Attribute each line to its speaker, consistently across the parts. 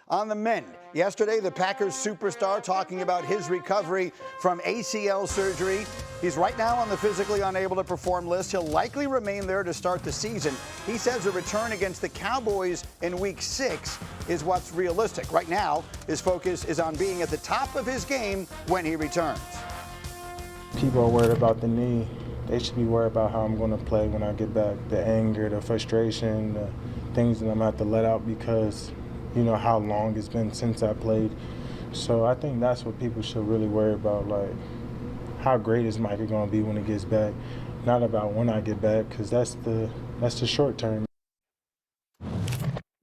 Speaker 1: On the mend, yesterday the Packers superstar talking about his recovery from ACL surgery. He's right now on the physically unable to perform list. He'll likely remain there to start the season. He says a return against the Cowboys in Week 6 is what's realistic. Right now, his focus is on being at the top of his game when he returns.
Speaker 2: People are worried about the knee. They should be worried about how I'm going to play when I get back. The anger, the frustration, the things that I'm going to have to let out because you know how long it's been since I played. So I think that's what people should really worry about, like how great is Micah going to be when he gets back, not about when I get back, because that's the short term.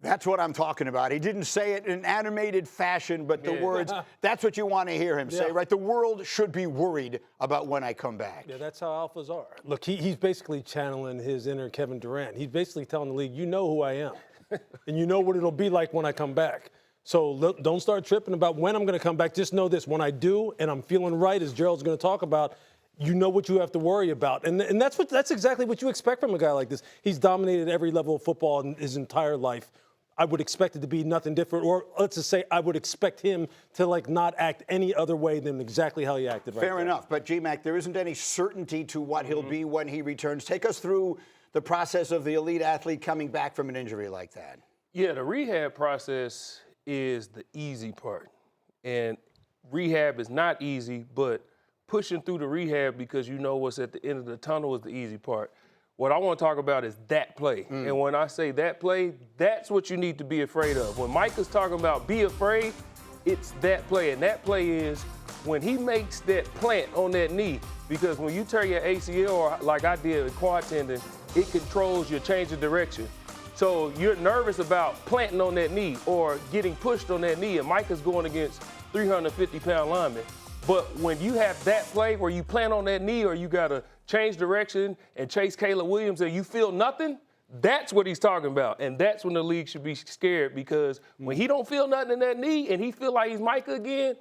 Speaker 1: That's what I'm talking about. He didn't say it in animated fashion, but the words, that's what you want to hear him say, right? The world should be worried about when I come back.
Speaker 3: Yeah, that's how alphas are. Look, he's basically channeling his inner Kevin Durant. He's basically telling the league, you know who I am, and you know what it'll be like when I come back. So don't start tripping about when I'm going to come back. Just know this, when I do and I'm feeling right, as Gerald's going to talk about, you know what you have to worry about. And that's exactly what you expect from a guy like this. He's dominated every level of football in his entire life. I would expect it to be nothing different, or let's just say I would expect him to not act any other way than exactly how he acted right
Speaker 1: Fair
Speaker 3: there.
Speaker 1: enough, but G-Mac, there isn't any certainty to what he'll be when he returns. Take us through the process of the elite athlete coming back from an injury like that.
Speaker 4: Yeah, the rehab process is the easy part. And rehab is not easy, but pushing through the rehab because you know what's at the end of the tunnel is the easy part. What I want to talk about is that play. And when I say that play, that's what you need to be afraid of. When Micah's talking about be afraid, it's that play. And that play is when he makes that plant on that knee, because when you tear your ACL, or like I did with quad tendon, it controls your change of direction. So you're nervous about planting on that knee or getting pushed on that knee, and Micah's going against 350-pound linemen. But when you have that play where you plant on that knee or you got to change direction and chase Caleb Williams and you feel nothing, that's what he's talking about. And that's when the league should be scared, because when he don't feel nothing in that knee and he feel like he's Micah again,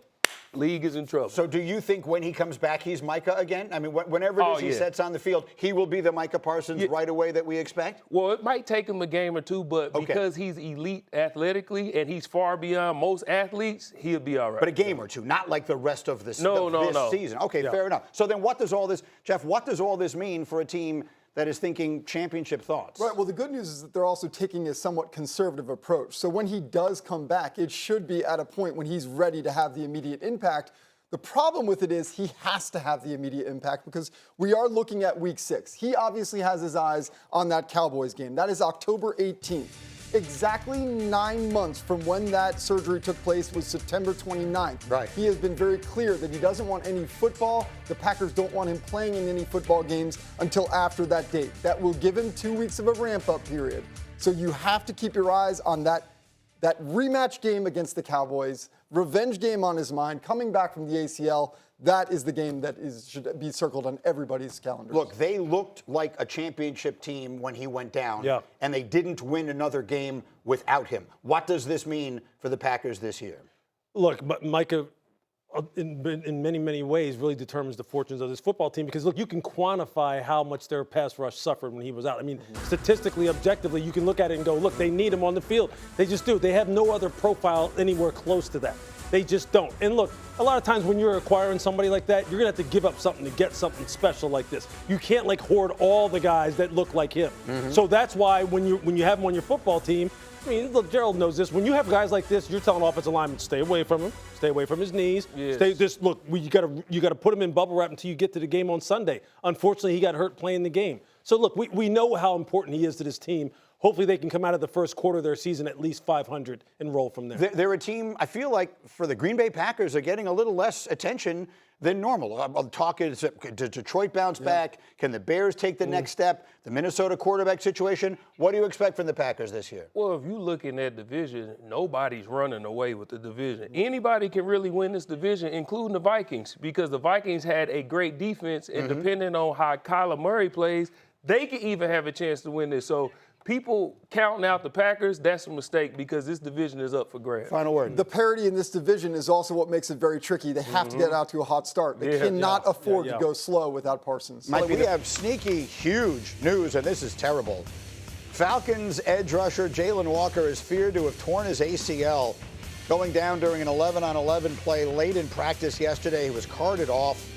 Speaker 4: league is in trouble.
Speaker 1: So do you think when he comes back, he's Micah again? I mean, whenever it is he sets on the field, he will be the Micah Parsons right away that we expect?
Speaker 4: Well, it might take him a game or two, but because he's elite athletically and he's far beyond most athletes, he'll be all right.
Speaker 1: But a game or two, not like the rest of this,
Speaker 4: No.
Speaker 1: season. Okay, fair enough. So then what does all this, Jeff, what does all this mean for a team that is thinking championship thoughts?
Speaker 5: Right, well, the good news is that they're also taking a somewhat conservative approach. So when he does come back, it should be at a point when he's ready to have the immediate impact. The problem with it is he has to have the immediate impact because we are looking at Week 6. He obviously has his eyes on that Cowboys game. That is October 18th. Exactly 9 months from when that surgery took place was September 29th.
Speaker 1: Right.
Speaker 5: He has been very clear that he doesn't want any football. The Packers don't want him playing in any football games until after that date. That will give him 2 weeks of a ramp-up period. So you have to keep your eyes on that rematch game against the Cowboys, revenge game on his mind, coming back from the ACL. That is the game that should be circled on everybody's calendar.
Speaker 1: Look, they looked like a championship team when he went down, and they didn't win another game without him. What does this mean for the Packers this year?
Speaker 3: Look, but Micah, in many, many ways, really determines the fortunes of this football team because, look, you can quantify how much their pass rush suffered when he was out. I mean, statistically, objectively, you can look at it and go, look, they need him on the field. They just do. They have no other profile anywhere close to that. They just don't. And look, a lot of times when you're acquiring somebody like that, you're going to have to give up something to get something special like this. You can't hoard all the guys that look like him. So that's why when you have him on your football team, I mean, look, Gerald knows this. When you have guys like this, you're telling offensive linemen, stay away from him, stay away from his knees.
Speaker 4: Yes.
Speaker 3: Look, you got to put him in bubble wrap until you get to the game on Sunday. Unfortunately, he got hurt playing the game. So look, we know how important he is to this team. Hopefully they can come out of the first quarter of their season at least 500 and roll from there.
Speaker 1: They're a team, I feel like, for the Green Bay Packers, are getting a little less attention than normal. I'm talking, does Detroit bounce back? Can the Bears take the next step? The Minnesota quarterback situation? What do you expect from the Packers this year?
Speaker 4: Well, if you look in that division, nobody's running away with the division. Anybody can really win this division, including the Vikings, because the Vikings had a great defense, and depending on how Kyler Murray plays, they can even have a chance to win this. So people counting out the Packers, that's a mistake because this division is up for grabs.
Speaker 1: Final word.
Speaker 5: The parity in this division is also what makes it very tricky. They have to get out to a hot start. They cannot afford to go slow without Parsons.
Speaker 1: Mike, we have sneaky, huge news, and this is terrible. Falcons edge rusher Jalon Walker is feared to have torn his ACL going down during an 11-on-11 play late in practice yesterday. He was carted off.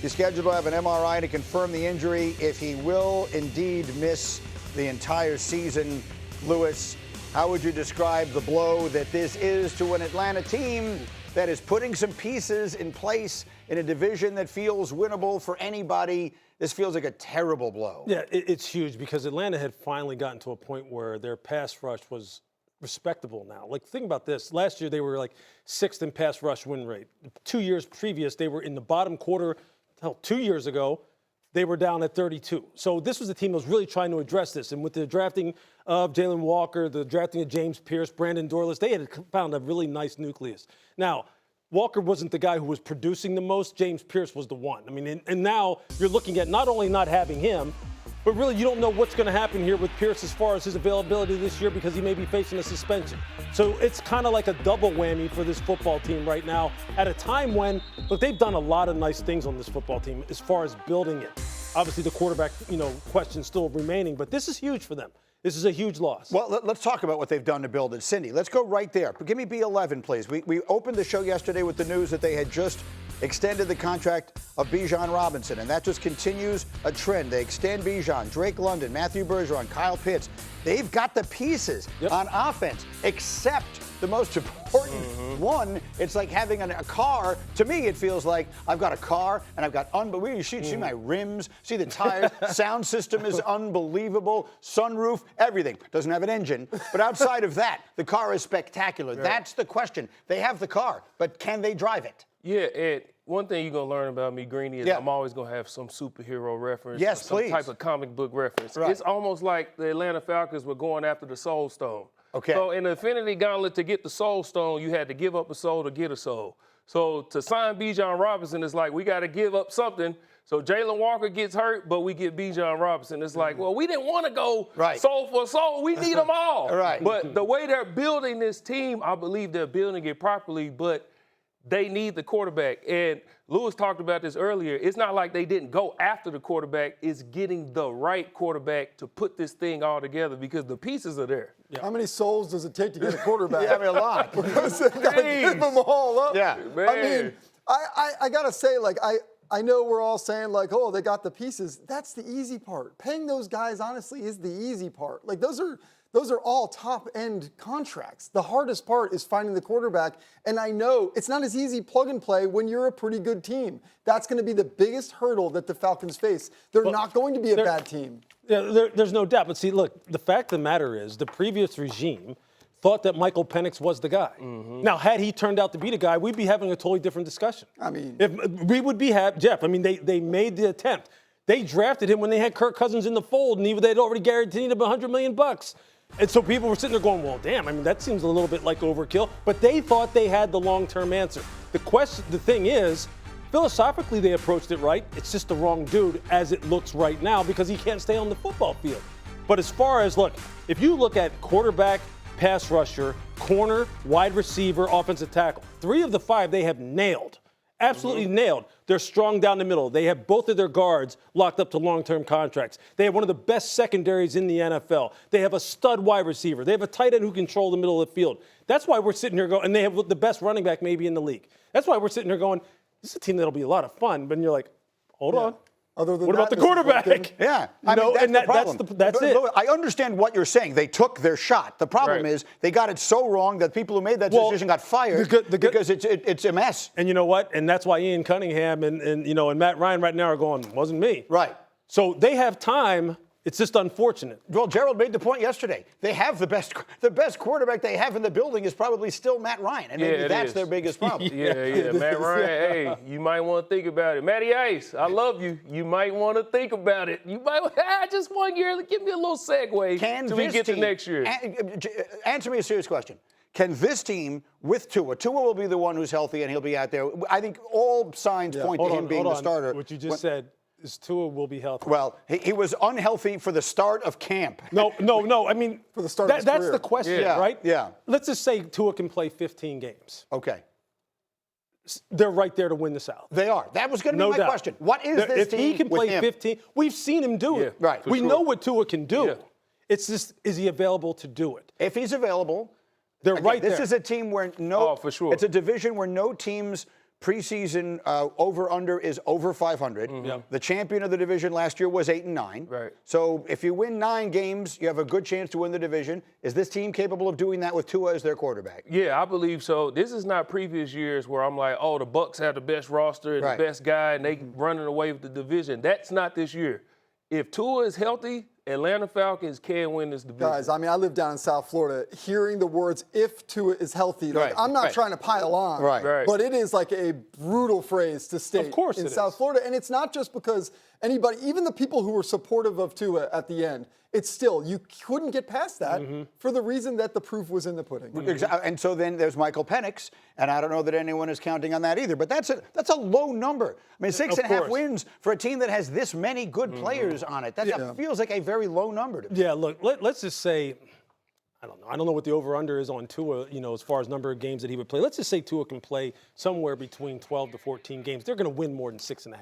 Speaker 1: He's scheduled to have an MRI to confirm the injury if he will indeed miss the entire season. Lewis, how would you describe the blow that this is to an Atlanta team that is putting some pieces in place in a division that feels winnable for anybody? This feels like a terrible blow.
Speaker 3: Yeah, it's huge because Atlanta had finally gotten to a point where their pass rush was respectable now. Like, think about this. Last year, they were like 6th in pass rush win rate. 2 years previous, they were in the bottom quarter. Hell, 2 years ago, they were down at 32. So this was a team that was really trying to address this. And with the drafting of Jalon Walker, the drafting of James Pierce, Brandon Dorlus, they had found a really nice nucleus. Now, Walker wasn't the guy who was producing the most. James Pierce was the one. I mean, and now you're looking at not only not having him, but really you don't know what's going to happen here with Pierce as far as his availability this year because he may be facing a suspension. So it's kind of like a double whammy for this football team right now at a time when, look, they've done a lot of nice things on this football team as far as building it. Obviously the quarterback, question still remaining, but this is huge for them. This is a huge loss.
Speaker 1: Well, let's talk about what they've done to build it. Cindy, let's go right there. Give me B11, please. We opened the show yesterday with the news that they had just extended the contract of Bijan Robinson, and that just continues a trend. They extend Bijan, Drake London, Matthew Bergeron, Kyle Pitts. They've got the pieces on offense, except the most important one. It's like having a car. To me, it feels like I've got a car and I've got see my rims, see the tires. Sound system is unbelievable. Sunroof, everything. Doesn't have an engine, but outside of that, the car is spectacular. Right. That's the question. They have the car, but can they drive it?
Speaker 4: Yeah, Ed, one thing you're going to learn about me, Greeny, is I'm always going to have some superhero reference.
Speaker 1: Yes,
Speaker 4: some type of comic book reference. Right. It's almost like the Atlanta Falcons were going after the Soul Stone.
Speaker 1: Okay.
Speaker 4: So in the Infinity Gauntlet, to get the Soul Stone, you had to give up a soul to get a soul. So to sign Bijan Robinson, it's like we got to give up something. So Jalon Walker gets hurt, but we get Bijan Robinson. It's like, well, we didn't want to go soul for soul. We need them all.
Speaker 1: Right.
Speaker 4: But the way they're building this team, I believe they're building it properly, but they need the quarterback. And Lewis talked about this earlier. It's not like they didn't go after the quarterback. It's getting the right quarterback to put this thing all together because the pieces are there.
Speaker 5: Yeah. How many souls does it take to get a quarterback?
Speaker 1: I mean, a lot.
Speaker 5: Because they got to give them all up.
Speaker 1: Yeah.
Speaker 4: Man.
Speaker 5: I mean, I got to say, like, I know we're all saying, like, oh, they got the pieces. That's the easy part. Paying those guys, honestly, is the easy part. Like, those are all top-end contracts. The hardest part is finding the quarterback, and I know it's not as easy plug and play when you're a pretty good team. That's going to be the biggest hurdle that the Falcons face. They're not going to be a bad team.
Speaker 3: Yeah, there's no doubt. But see, look, the fact of the matter is the previous regime thought that Michael Penix was the guy. Now, had he turned out to be the guy, we'd be having a totally different discussion. I mean, if we would be Jeff. I mean, they made the attempt. They drafted him when they had Kirk Cousins in the fold, and they'd already guaranteed him $100 million. And so people were sitting there going, well, damn, I mean, that seems a little bit like overkill. But they thought they had the long-term answer. The thing is, philosophically, they approached it right. It's just the wrong dude as it looks right now because he can't stay on the football field. But as far as, look, if you look at quarterback, pass rusher, corner, wide receiver, offensive tackle, 3 of the 5 they have nailed. Absolutely nailed. They're strong down the middle. They have both of their guards locked up to long-term contracts. They have one of the best secondaries in the NFL. They have a stud wide receiver. They have a tight end who can control the middle of the field. That's why we're sitting here going, and they have the best running back maybe in the league. That's why we're sitting here going, this is a team that'll be a lot of fun. But you're like, hold on.
Speaker 5: Other than
Speaker 3: what about the quarterback?
Speaker 1: Yeah.
Speaker 3: I mean, that's it.
Speaker 1: I understand what you're saying. They took their shot. The problem is they got it so wrong that people who made that decision got fired because it's a mess.
Speaker 3: And you know what? And that's why Ian Cunningham and Matt Ryan right now are going, wasn't me.
Speaker 1: Right.
Speaker 3: So they have time. It's just unfortunate.
Speaker 1: Well, Gerald made the point yesterday. They have the best quarterback they have in the building is probably still Matt Ryan, and maybe that's their biggest problem.
Speaker 4: Yeah, Matt Ryan. Hey, you might want to think about it. Matty Ice, I love you. You might want to think about it. You might just 1 year. Give me a little segue till we get to next year.
Speaker 1: Answer me a serious question. Can this team with Tua will be the one who's healthy and he'll be out there. I think all signs point to him being the starter.
Speaker 3: What you just said. Tua will be healthy.
Speaker 1: Well, he was unhealthy for the start of camp.
Speaker 3: No. I mean,
Speaker 5: for the start of his
Speaker 3: that's
Speaker 5: career.
Speaker 3: the question, right?
Speaker 1: Yeah.
Speaker 3: Let's just say Tua can play 15 games.
Speaker 1: Okay.
Speaker 3: They're right there to win the South.
Speaker 1: They are. That was going to be my question. What is this team
Speaker 3: if he can
Speaker 1: with
Speaker 3: play
Speaker 1: him?
Speaker 3: 15, we've seen him do it.
Speaker 1: Right.
Speaker 3: We know what Tua can do.
Speaker 4: Yeah.
Speaker 3: It's just, is he available to do it?
Speaker 1: If he's available,
Speaker 3: They're
Speaker 1: Again,
Speaker 3: right there.
Speaker 1: This is a team where
Speaker 4: for sure.
Speaker 1: It's a division where no team's preseason over/under is over 500.
Speaker 3: Yep.
Speaker 1: The champion of the division last year was 8-9.
Speaker 4: Right.
Speaker 1: So if you win 9 games, you have a good chance to win the division. Is this team capable of doing that with Tua as their quarterback?
Speaker 4: Yeah, I believe so. This is not previous years where I'm like, oh, the Bucs have the best roster and
Speaker 1: Right.
Speaker 4: the best guy, and they running away with the division. That's not this year. If Tua is healthy, Atlanta Falcons can win this division.
Speaker 5: Guys, I mean, I live down in South Florida. Hearing the words "if Tua is healthy," like,
Speaker 1: Right,
Speaker 5: I'm not
Speaker 1: right.
Speaker 5: trying to pile on,
Speaker 1: Right.
Speaker 5: but it is like a brutal phrase to state
Speaker 3: Of course
Speaker 5: in
Speaker 3: it
Speaker 5: South
Speaker 3: is.
Speaker 5: Florida. And it's not just because anybody, even the people who were supportive of Tua at the end, it's still, you couldn't get past that for the reason that the proof was in the pudding.
Speaker 1: And so then there's Michael Penix, and I don't know that anyone is counting on that either. But that's a low number. I mean, 6.5
Speaker 3: course.
Speaker 1: wins for a team that has this many good players on it. That feels like a very low number to me.
Speaker 3: Yeah, look, let's just say, I don't know. I don't know what the over/under is on Tua, as far as number of games that he would play. Let's just say Tua can play somewhere between 12 to 14 games. They're going to win more than 6.5.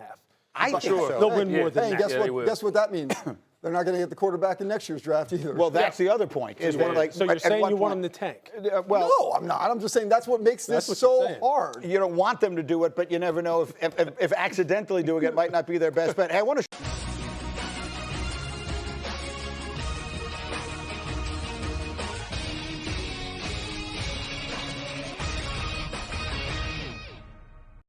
Speaker 1: I think
Speaker 4: sure.
Speaker 1: so.
Speaker 3: They'll win more than
Speaker 5: Hey,
Speaker 3: that.
Speaker 5: guess
Speaker 4: Yeah, they will.
Speaker 5: guess what that means? They're not going to get the quarterback in next year's draft either.
Speaker 1: Well, that's the other point. Is that, like,
Speaker 3: So you're
Speaker 1: at
Speaker 3: saying
Speaker 1: what
Speaker 3: you want
Speaker 1: point-
Speaker 3: them to tank?
Speaker 1: Well,
Speaker 5: no, I'm not. I'm just saying that's what makes this
Speaker 3: That's what
Speaker 5: so
Speaker 3: you're saying.
Speaker 5: hard.
Speaker 1: you don't want them to do it, but you never know if accidentally doing it might not be their best bet. Hey, I want to.